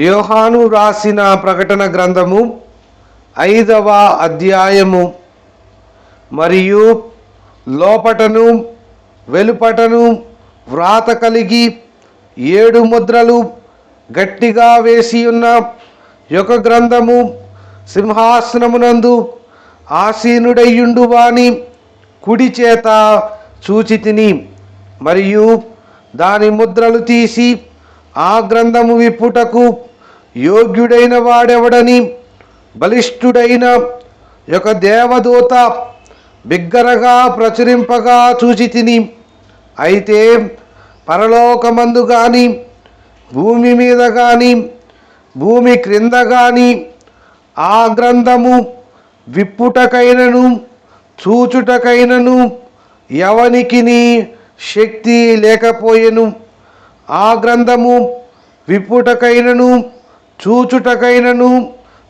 యోహాను రాసిన ప్రకటన గ్రంథము 5వ అధ్యాయము. మరియు లోపటను వెలుపటను వ్రాత కలిగి 7 ముద్రలు గట్టిగా వేసి ఉన్న ఒక గ్రంథము సింహాసనమునందు ఆసీనుడయ్యుండు వాని కుడి చేత చూచితిని. మరియు దాని ముద్రలు తీసి ఆ గ్రంథము విప్పుటకు యోగ్యుడైన వాడెవడని బలిష్ఠుడైన ఒక దేవదూత బిగ్గరగా ప్రచురింపగా చూచితిని. అయితే పరలోకమందు గాని భూమి మీద గాని భూమి క్రింద గాని ఆ గ్రంథము విప్పుటకైనను చూచుటకైనను ఎవనికిని శక్తి లేకపోయెను. ఆ గ్రంథము విప్పుటకైనను చూచుటకైనను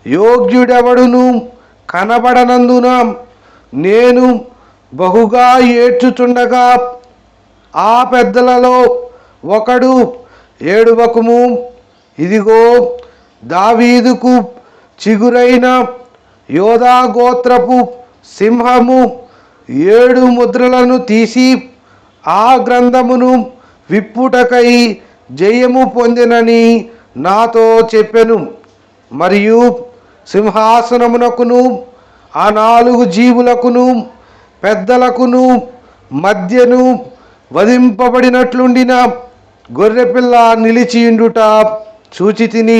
యోగ్యుడెవడును కనబడనందున నేను బహుగా ఏడ్చుచుండగా ఆ పెద్దలలో ఒకడు, ఏడువకుము, ఇదిగో దావీదుకు చిగురైన యోధా గోత్రపు సింహము 7 ముద్రలను తీసి ఆ గ్రంథమును విప్పుటకై జయము పొందినని నాతో చెప్పెను. మరియు సింహాసనమునకును ఆ 4 జీవులకును పెద్దలకును మధ్యను వధింపబడినట్లుండిన గొర్రెపిల్ల నిలిచియుండుట చూచితిని.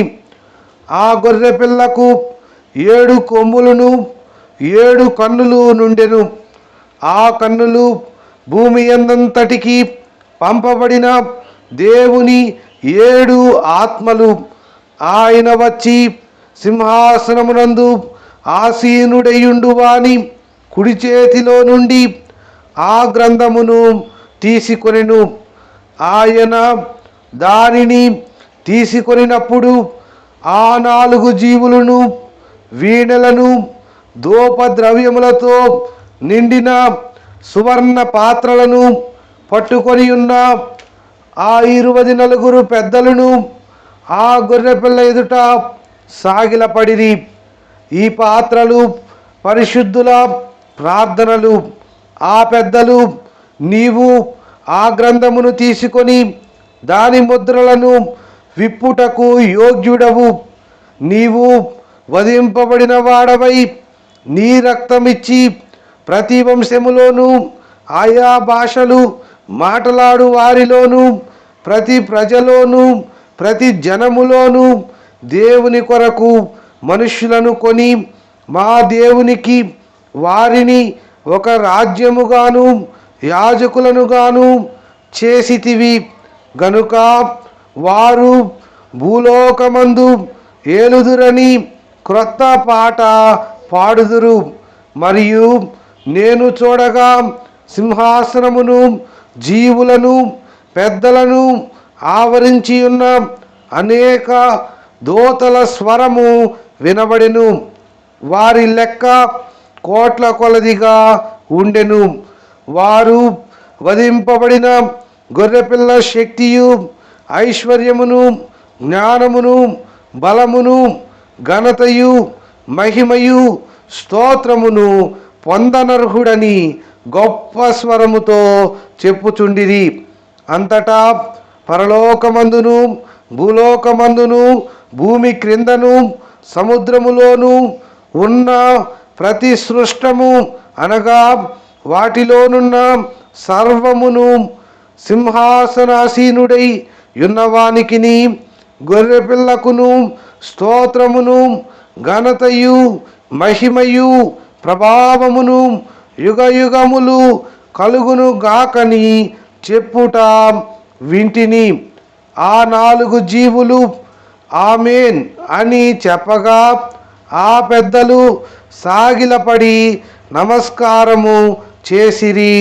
ఆ గొర్రెపిల్లకు 7 కొమ్ములను 7 కన్నులు నుండెను. ఆ కన్నులు భూమి యందంతటికి పంపబడిన దేవుని 7 ఆత్మలు. ఆయన వచ్చి సింహాసనమునందు ఆసీనుడయ్యుండు వాని కుడి చేతిలో నుండి ఆ గ్రంథమును తీసుకొనెను. ఆయన దానిని తీసుకొనినప్పుడు ఆ 4 జీవులను వీణలను ధూపద్రవ్యములతో నిండిన సువర్ణ పాత్రలను పట్టుకొని ఉన్న ఆ 24 పెద్దలను ఆ గొర్రెపిల్ల ఎదుట సాగిలపడిరి. ఈ పాత్రలు పరిశుద్ధుల ప్రార్థనలు. ఆ పెద్దలు, నీవు ఆ గ్రంథమును తీసుకొని దాని ముద్రలను విప్పుటకు యోగ్యుడవు, నీవు వధింపబడిన వాడవై నీ రక్తమిచ్చి ప్రతి వంశములోను ఆయా భాషలు మాట్లాడు వారిలోను ప్రతి ప్రజలోను ప్రతి జనములోను దేవుని కొరకు మనుష్యులను కొని మా దేవునికి వారిని ఒక రాజ్యముగాను యాజకులను గాను చేసితివి గనుక వారు భూలోకమందు ఏలుదురని క్రొత్త పాట పాడుదురు. మరియు నేను చూడగా సింహాసనమును జీవులను పెద్దలను ఆవరించి ఉన్న అనేక దూతల స్వరము వినబడెను. వారి లెక్క కోట్ల కొలదిగా ఉండెను. వారు వధింపబడిన గొర్రెపిల్ల శక్తియు ఐశ్వర్యమును జ్ఞానమును బలమును ఘనతయు మహిమయు స్తోత్రమును పొందనర్హుడని గొప్ప స్వరముతో చెప్పుచుండిరి. అంతటా పరలోకమందును భూలోకమందును భూమి క్రిందను సముద్రములోను ఉన్న ప్రతి సృష్టము అనగా వాటిలోనున్న సర్వమును సింహాసనాసీనుడై యున్నవానికిని గొర్రెపిల్లకును స్తోత్రమును ఘనతయు మహిమయు ప్రభావమును యుగయుగములు కలుగును గాకని చెప్పుట వింటిని. ఆ 4 జీవులు ఆమేన్ అని చెప్పగా ఆ పెద్దలు సాగిలపడి నమస్కారము చేసిరి.